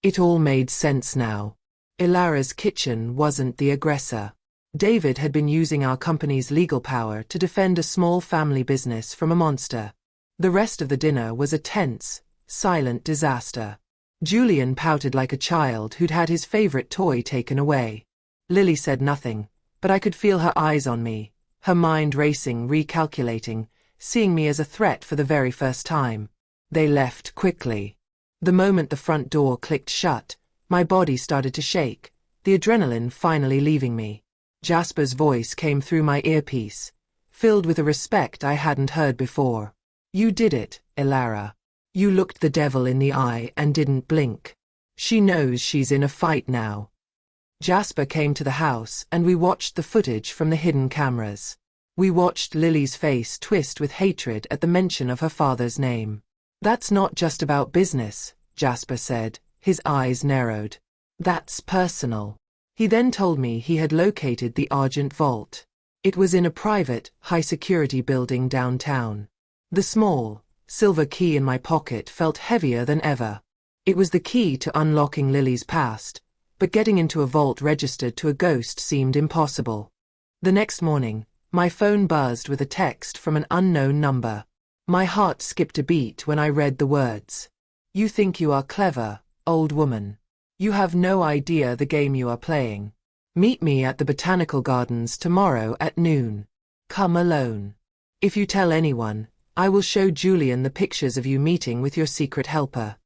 It all made sense now. Elara's kitchen wasn't the aggressor. David had been using our company's legal power to defend a small family business from a monster. The rest of the dinner was a tense, silent disaster. Julian pouted like a child who'd had his favorite toy taken away. Lily said nothing, but I could feel her eyes on me, her mind racing, recalculating, seeing me as a threat for the very first time. They left quickly. The moment the front door clicked shut, my body started to shake, the adrenaline finally leaving me. Jasper's voice came through my earpiece, filled with a respect I hadn't heard before. "You did it, Elara. You looked the devil in the eye and didn't blink. She knows she's in a fight now." Jasper came to the house and we watched the footage from the hidden cameras. We watched Lily's face twist with hatred at the mention of her father's name. "That's not just about business," Jasper said, his eyes narrowed. "That's personal." He then told me he had located the Argent Vault. It was in a private, high-security building downtown. The small, silver key in my pocket felt heavier than ever. It was the key to unlocking Lily's past, but getting into a vault registered to a ghost seemed impossible. The next morning, my phone buzzed with a text from an unknown number. My heart skipped a beat when I read the words. "You think you are clever, old woman. You have no idea the game you are playing. Meet me at the Botanical Gardens tomorrow at noon. Come alone. If you tell anyone, I will show Julian the pictures of you meeting with your secret helper."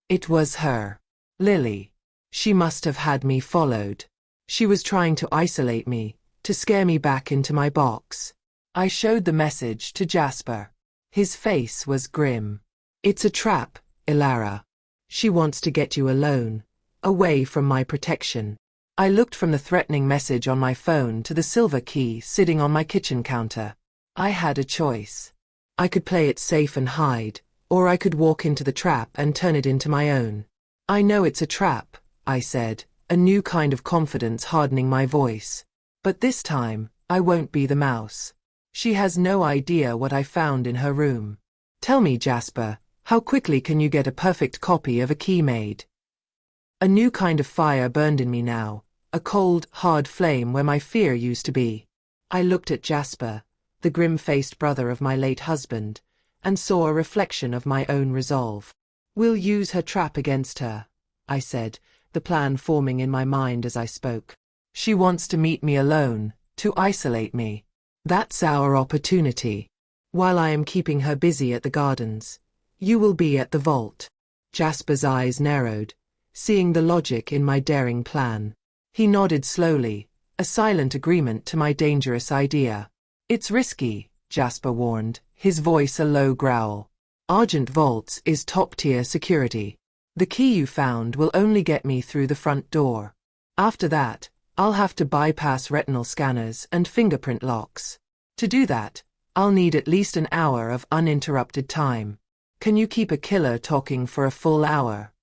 It was her. Lily. She must have had me followed. She was trying to isolate me, to scare me back into my box. I showed the message to Jasper. His face was grim. "It's a trap, Elara. She wants to get you alone, away from my protection." I looked from the threatening message on my phone to the silver key sitting on my kitchen counter. I had a choice. I could play it safe and hide, or I could walk into the trap and turn it into my own. "I know it's a trap," I said, a new kind of confidence hardening my voice. "But this time, I won't be the mouse. She has no idea what I found in her room. Tell me, Jasper, how quickly can you get a perfect copy of a key made?" A new kind of fire burned in me now, a cold, hard flame where my fear used to be. I looked at Jasper, the grim-faced brother of my late husband, and saw a reflection of my own resolve. "We'll use her trap against her," I said, the plan forming in my mind as I spoke. "She wants to meet me alone, to isolate me. That's our opportunity. While I am keeping her busy at the gardens, you will be at the vault." Jasper's eyes narrowed, seeing the logic in my daring plan. He nodded slowly, a silent agreement to my dangerous idea. "It's risky," Jasper warned, his voice a low growl. "Argent Vaults is top-tier security. The key you found will only get me through the front door. After that, I'll have to bypass retinal scanners and fingerprint locks. To do that, I'll need at least an hour of uninterrupted time. Can you keep a killer talking for a full hour?"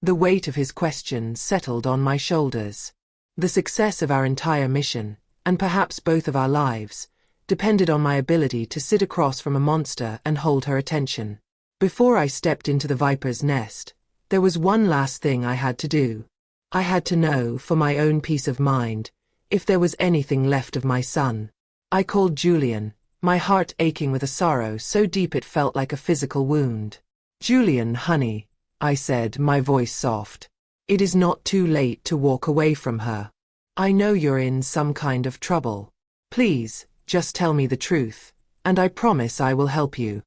The weight of his question settled on my shoulders. The success of our entire mission, and perhaps both of our lives, depended on my ability to sit across from a monster and hold her attention. Before I stepped into the viper's nest, there was one last thing I had to do. I had to know, for my own peace of mind, if there was anything left of my son. I called Julian, my heart aching with a sorrow so deep it felt like a physical wound. "Julian, honey," I said, my voice soft. "It is not too late to walk away from her. I know you're in some kind of trouble. Please, just tell me the truth, and I promise I will help you."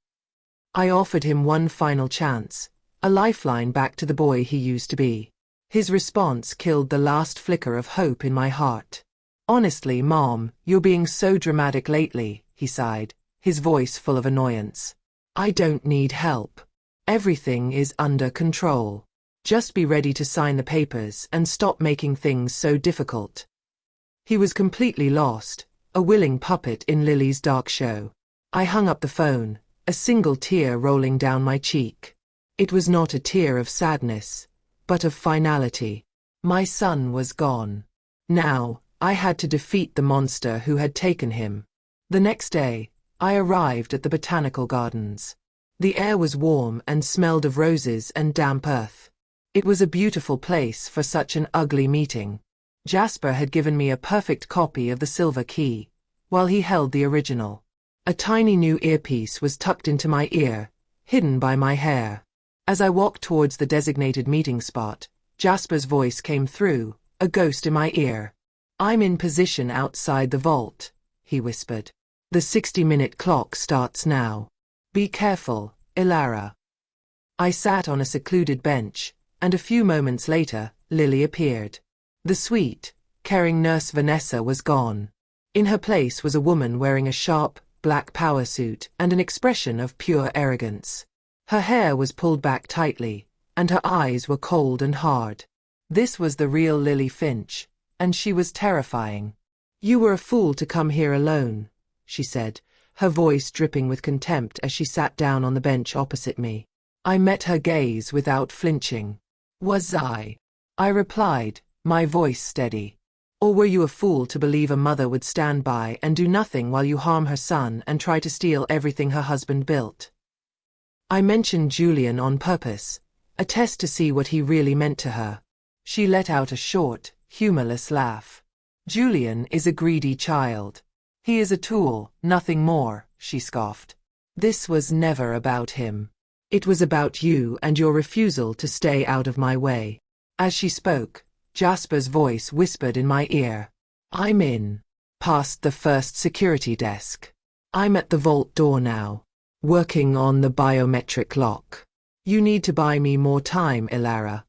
I offered him one final chance, a lifeline back to the boy he used to be. His response killed the last flicker of hope in my heart. "Honestly, Mom, you're being so dramatic lately," he sighed, his voice full of annoyance. "I don't need help. Everything is under control. Just be ready to sign the papers and stop making things so difficult." He was completely lost, a willing puppet in Lily's dark show. I hung up the phone, a single tear rolling down my cheek. It was not a tear of sadness, but of finality. My son was gone. Now, I had to defeat the monster who had taken him. The next day, I arrived at the botanical gardens. The air was warm and smelled of roses and damp earth. It was a beautiful place for such an ugly meeting. Jasper had given me a perfect copy of the silver key, while he held the original. A tiny new earpiece was tucked into my ear, hidden by my hair. As I walked towards the designated meeting spot, Jasper's voice came through, a ghost in my ear. "I'm in position outside the vault," he whispered. "The 60-minute clock starts now. Be careful, Elara." I sat on a secluded bench, and a few moments later, Lily appeared. The sweet, caring nurse Vanessa was gone. In her place was a woman wearing a sharp, black power suit and an expression of pure arrogance. Her hair was pulled back tightly, and her eyes were cold and hard. This was the real Lily Finch, and she was terrifying. "You were a fool to come here alone," she said, her voice dripping with contempt as she sat down on the bench opposite me. I met her gaze without flinching. "Was I?" I replied, my voice steady. "Or were you a fool to believe a mother would stand by and do nothing while you harm her son and try to steal everything her husband built?" I mentioned Julian on purpose, a test to see what he really meant to her. She let out a short, humorless laugh. "Julian is a greedy child. He is a tool, nothing more," she scoffed. "This was never about him. It was about you and your refusal to stay out of my way." As she spoke, Jasper's voice whispered in my ear. "I'm in. Past the first security desk. I'm at the vault door now, working on the biometric lock. You need to buy me more time, Elara."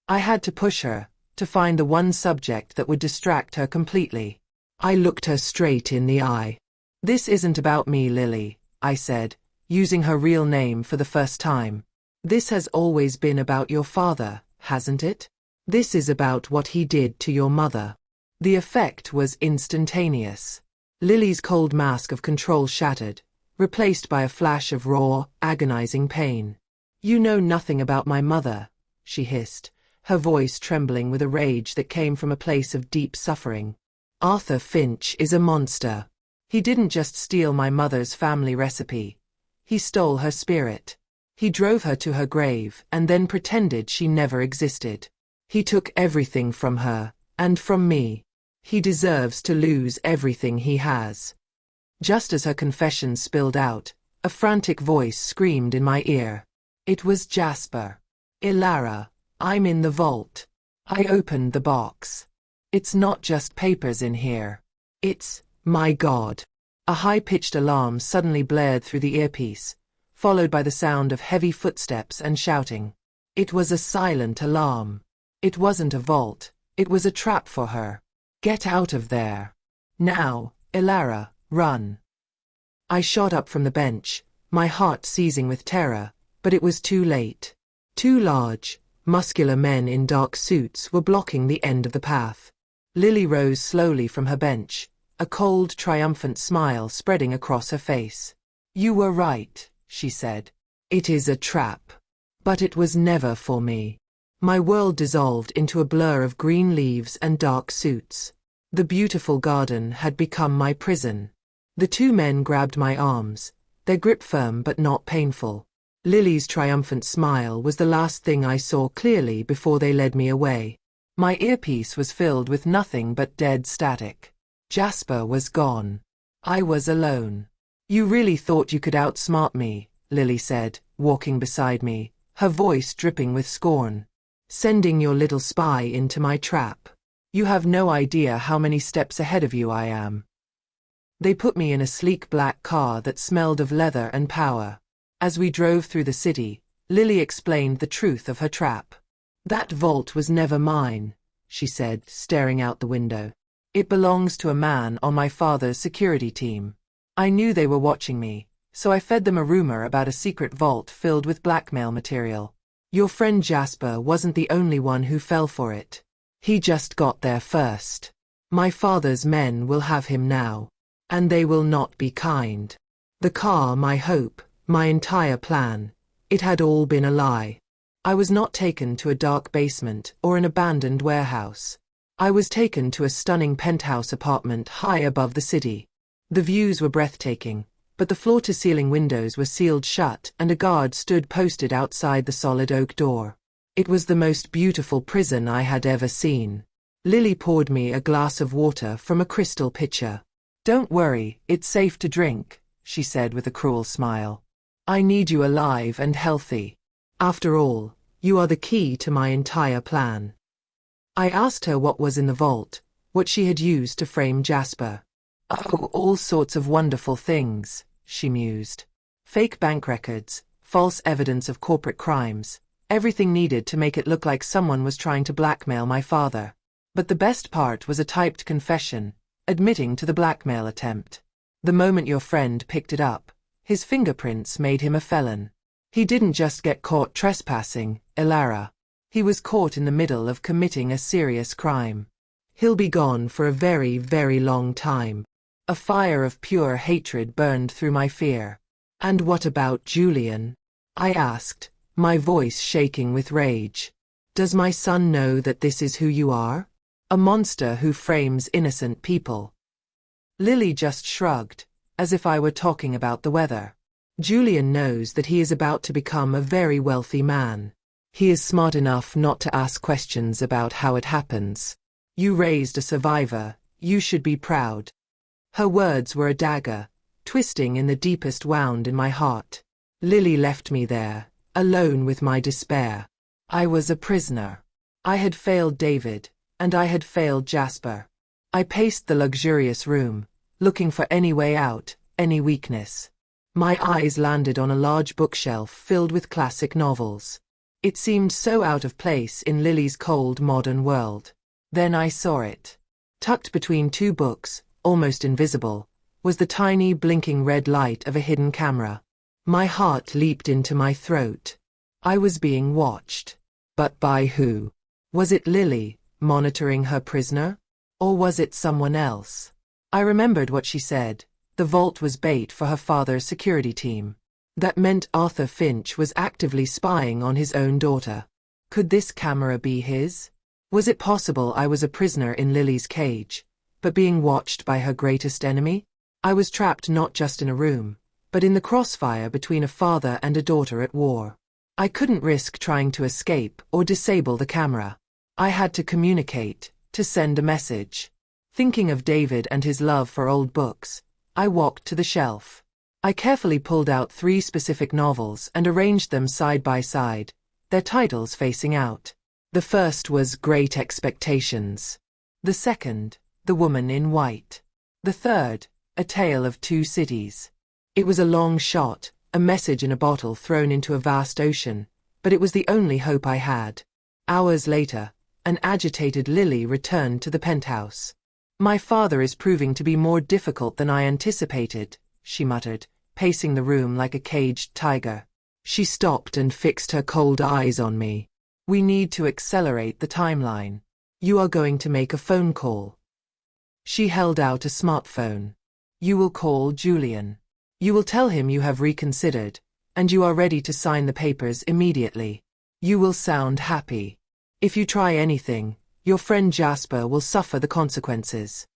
I had to push her, to find the one subject that would distract her completely. I looked her straight in the eye. "This isn't about me, Lily," I said, using her real name for the first time. "This has always been about your father, hasn't it? This is about what he did to your mother." The effect was instantaneous. Lily's cold mask of control shattered, replaced by a flash of raw, agonizing pain. "You know nothing about my mother," she hissed, her voice trembling with a rage that came from a place of deep suffering. "Arthur Finch is a monster. He didn't just steal my mother's family recipe. He stole her spirit. He drove her to her grave and then pretended she never existed. He took everything from her, and from me. He deserves to lose everything he has." Just as her confession spilled out, a frantic voice screamed in my ear. It was Jasper. "Elara, I'm in the vault." I opened the box. "It's not just papers in here. It's, my God." A high-pitched alarm suddenly blared through the earpiece, followed by the sound of heavy footsteps and shouting. It was a silent alarm. It wasn't a vault, it was a trap for her. "Get out of there. Now, Elara, run." I shot up from the bench, my heart seizing with terror, but it was too late. Two large, muscular men in dark suits were blocking the end of the path. Lily rose slowly from her bench, a cold, triumphant smile spreading across her face. "You were right," she said. "It is a trap. But it was never for me." My world dissolved into a blur of green leaves and dark suits. The beautiful garden had become my prison. The two men grabbed my arms, their grip firm but not painful. Lily's triumphant smile was the last thing I saw clearly before they led me away. My earpiece was filled with nothing but dead static. Jasper was gone. I was alone. "You really thought you could outsmart me," Lily said, walking beside me, her voice dripping with scorn. "Sending your little spy into my trap. You have no idea how many steps ahead of you I am." They put me in a sleek black car that smelled of leather and power. As we drove through the city, Lily explained the truth of her trap. "That vault was never mine," she said, staring out the window. "It belongs to a man on my father's security team. I knew they were watching me, so I fed them a rumor about a secret vault filled with blackmail material. Your friend Jasper wasn't the only one who fell for it. He just got there first." My father's men will have him now. And they will not be kind. The car, my hope, my entire plan, it had all been a lie. I was not taken to a dark basement or an abandoned warehouse. I was taken to a stunning penthouse apartment high above the city. The views were breathtaking, but the floor-to-ceiling windows were sealed shut and a guard stood posted outside the solid oak door. It was the most beautiful prison I had ever seen. Lily poured me a glass of water from a crystal pitcher. "Don't worry, it's safe to drink," she said with a cruel smile. "I need you alive and healthy. After all, you are the key to my entire plan." I asked her what was in the vault, what she had used to frame Jasper. "Oh, all sorts of wonderful things," she mused. "Fake bank records, false evidence of corporate crimes, everything needed to make it look like someone was trying to blackmail my father. But the best part was a typed confession, admitting to the blackmail attempt. The moment your friend picked it up, his fingerprints made him a felon. He didn't just get caught trespassing, Elara. He was caught in the middle of committing a serious crime. He'll be gone for a very, very long time." A fire of pure hatred burned through my fear. "And what about Julian?" I asked, my voice shaking with rage. "Does my son know that this is who you are? A monster who frames innocent people?" Lily just shrugged, as if I were talking about the weather. "Julian knows that he is about to become a very wealthy man. He is smart enough not to ask questions about how it happens. You raised a survivor, you should be proud." Her words were a dagger, twisting in the deepest wound in my heart. Lily left me there, alone with my despair. I was a prisoner. I had failed David, and I had failed Jasper. I paced the luxurious room, looking for any way out, any weakness. My eyes landed on a large bookshelf filled with classic novels. It seemed so out of place in Lily's cold modern world. Then I saw it. Tucked between two books, almost invisible, was the tiny blinking red light of a hidden camera. My heart leaped into my throat. I was being watched. But by who? Was it Lily, monitoring her prisoner? Or was it someone else? I remembered what she said. The vault was bait for her father's security team. That meant Arthur Finch was actively spying on his own daughter. Could this camera be his? Was it possible I was a prisoner in Lily's cage, but being watched by her greatest enemy? I was trapped not just in a room, but in the crossfire between a father and a daughter at war. I couldn't risk trying to escape or disable the camera. I had to communicate, to send a message. Thinking of David and his love for old books, I walked to the shelf. I carefully pulled out 3 specific novels and arranged them side by side, their titles facing out. The first was Great Expectations. The second, The Woman in White. The third, A Tale of Two Cities. It was a long shot, a message in a bottle thrown into a vast ocean, but it was the only hope I had. Hours later, an agitated Lily returned to the penthouse. "My father is proving to be more difficult than I anticipated," she muttered, pacing the room like a caged tiger. She stopped and fixed her cold eyes on me. "We need to accelerate the timeline. You are going to make a phone call." She held out a smartphone. "You will call Julian. You will tell him you have reconsidered, and you are ready to sign the papers immediately. You will sound happy. If you try anything, your friend Jasper will suffer the consequences."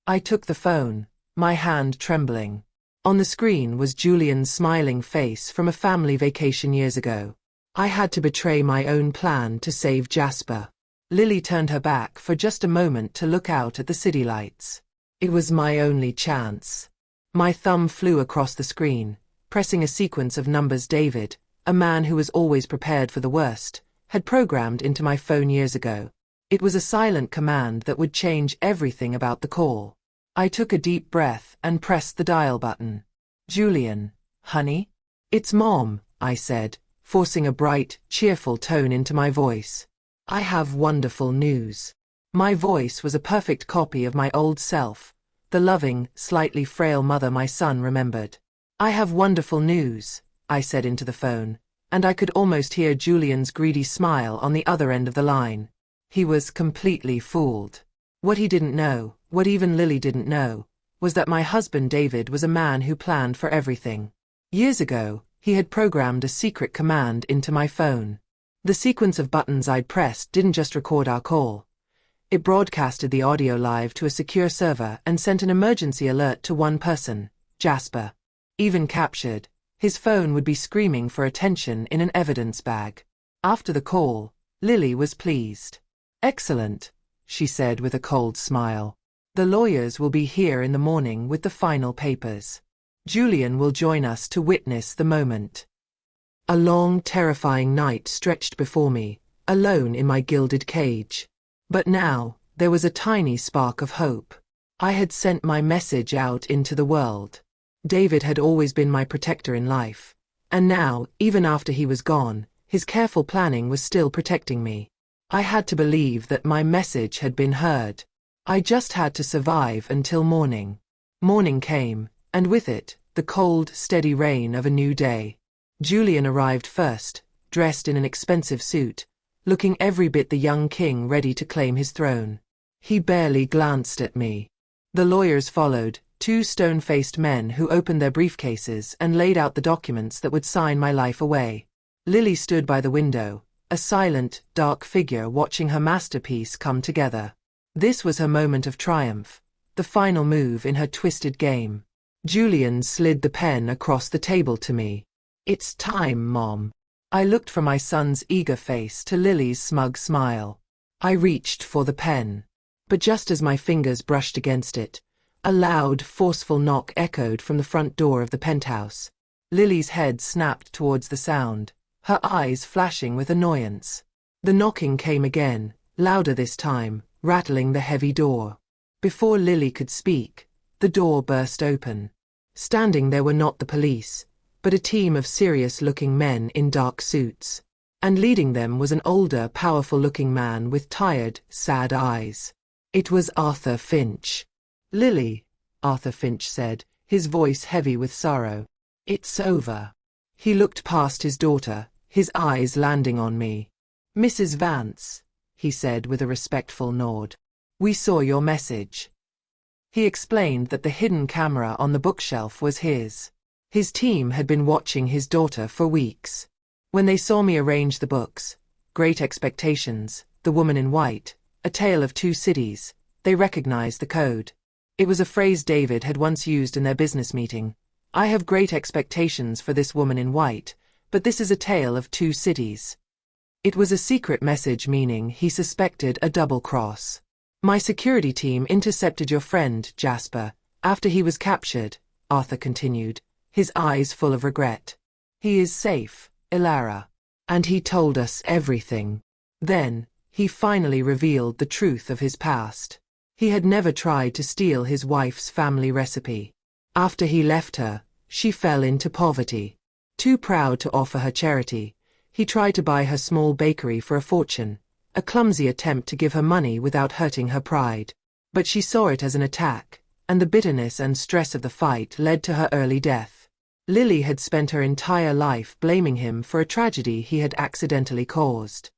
I took the phone, my hand trembling. On the screen was Julian's smiling face from a family vacation years ago. I had to betray my own plan to save Jasper. Lily turned her back for just a moment to look out at the city lights. It was my only chance. My thumb flew across the screen, pressing a sequence of numbers David, a man who was always prepared for the worst, had programmed into my phone years ago. It was a silent command that would change everything about the call. I took a deep breath and pressed the dial button. "Julian, honey?" "It's Mom," I said, forcing a bright, cheerful tone into my voice. "I have wonderful news." My voice was a perfect copy of my old self, the loving, slightly frail mother my son remembered. "I have wonderful news," I said into the phone, and I could almost hear Julian's greedy smile on the other end of the line. He was completely fooled. What he didn't know, what even Lily didn't know, was that my husband David was a man who planned for everything. Years ago, he had programmed a secret command into my phone. The sequence of buttons I'd pressed didn't just record our call. It broadcasted the audio live to a secure server and sent an emergency alert to one person, Jasper. Even captured, his phone would be screaming for attention in an evidence bag. After the call, Lily was pleased. "Excellent," she said with a cold smile. "The lawyers will be here in the morning with the final papers. Julian will join us to witness the moment." A long, terrifying night stretched before me, alone in my gilded cage. But now, there was a tiny spark of hope. I had sent my message out into the world. David had always been my protector in life. And now, even after he was gone, his careful planning was still protecting me. I had to believe that my message had been heard. I just had to survive until morning. Morning came, and with it, the cold, steady rain of a new day. Julian arrived first, dressed in an expensive suit, looking every bit the young king ready to claim his throne. He barely glanced at me. The lawyers followed, two stone-faced men who opened their briefcases and laid out the documents that would sign my life away. Lily stood by the window, a silent, dark figure watching her masterpiece come together. This was her moment of triumph, the final move in her twisted game. Julian slid the pen across the table to me. "It's time, Mom." I looked from my son's eager face to Lily's smug smile. I reached for the pen. But just as my fingers brushed against it, a loud, forceful knock echoed from the front door of the penthouse. Lily's head snapped towards the sound, her eyes flashing with annoyance. The knocking came again, louder this time, rattling the heavy door. Before Lily could speak, the door burst open. Standing there were not the police, but a team of serious-looking men in dark suits. And leading them was an older, powerful-looking man with tired, sad eyes. It was Arthur Finch. "Lily," Arthur Finch said, his voice heavy with sorrow. "It's over." He looked past his daughter, his eyes landing on me. "Mrs. Vance," he said with a respectful nod. "We saw your message." He explained that the hidden camera on the bookshelf was his. His team had been watching his daughter for weeks. When they saw me arrange the books, Great Expectations, The Woman in White, A Tale of Two Cities, they recognized the code. It was a phrase David had once used in their business meeting. "I have great expectations for this woman in white, but this is a tale of two cities." It was a secret message, meaning he suspected a double cross. "My security team intercepted your friend, Jasper, after he was captured," Arthur continued, his eyes full of regret. "He is safe, Elara. And he told us everything." Then, he finally revealed the truth of his past. He had never tried to steal his wife's family recipe. After he left her, she fell into poverty. Too proud to offer her charity, he tried to buy her small bakery for a fortune, a clumsy attempt to give her money without hurting her pride. But she saw it as an attack, and the bitterness and stress of the fight led to her early death. Lily had spent her entire life blaming him for a tragedy he had accidentally caused.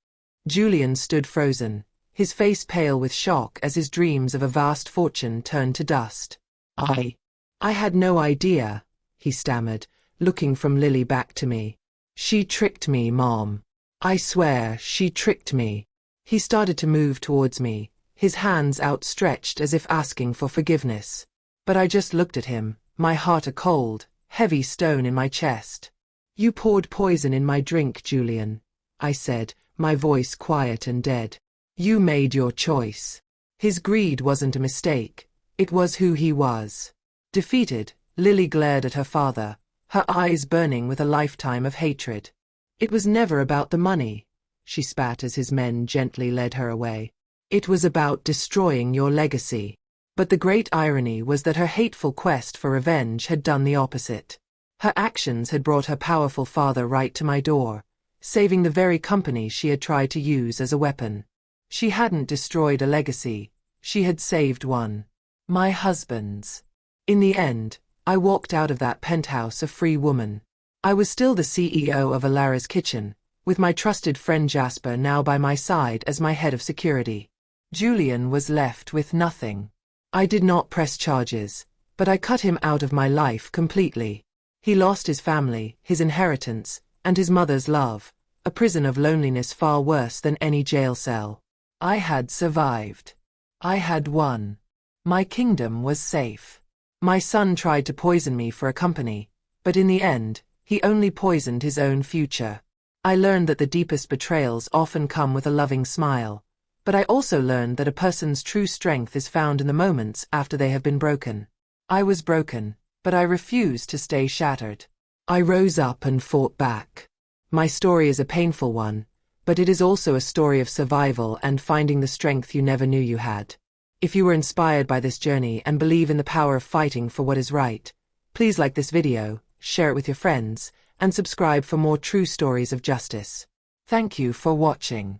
Julian stood frozen, his face pale with shock as his dreams of a vast fortune turned to dust. I had no idea," he stammered, looking from Lily back to me. "She tricked me, Mom. I swear, she tricked me." He started to move towards me, his hands outstretched as if asking for forgiveness. But I just looked at him, my heart a cold, heavy stone in my chest. "You poured poison in my drink, Julian," I said, my voice quiet and dead. "You made your choice." His greed wasn't a mistake, it was who he was. Defeated, Lily glared at her father, her eyes burning with a lifetime of hatred. "It was never about the money," she spat as his men gently led her away. "It was about destroying your legacy." But the great irony was that her hateful quest for revenge had done the opposite. Her actions had brought her powerful father right to my door, saving the very company she had tried to use as a weapon. She hadn't destroyed a legacy, she had saved one. My husband's. In the end, I walked out of that penthouse a free woman. I was still the CEO of Elara's Kitchen, with my trusted friend Jasper now by my side as my head of security. Julian was left with nothing. I did not press charges, but I cut him out of my life completely. He lost his family, his inheritance, and his mother's love, a prison of loneliness far worse than any jail cell. I had survived. I had won. My kingdom was safe. My son tried to poison me for a company, but in the end, he only poisoned his own future. I learned that the deepest betrayals often come with a loving smile, but I also learned that a person's true strength is found in the moments after they have been broken. I was broken, but I refused to stay shattered. I rose up and fought back. My story is a painful one, but it is also a story of survival and finding the strength you never knew you had. If you were inspired by this journey and believe in the power of fighting for what is right, please like this video, share it with your friends, and subscribe for more true stories of justice. Thank you for watching.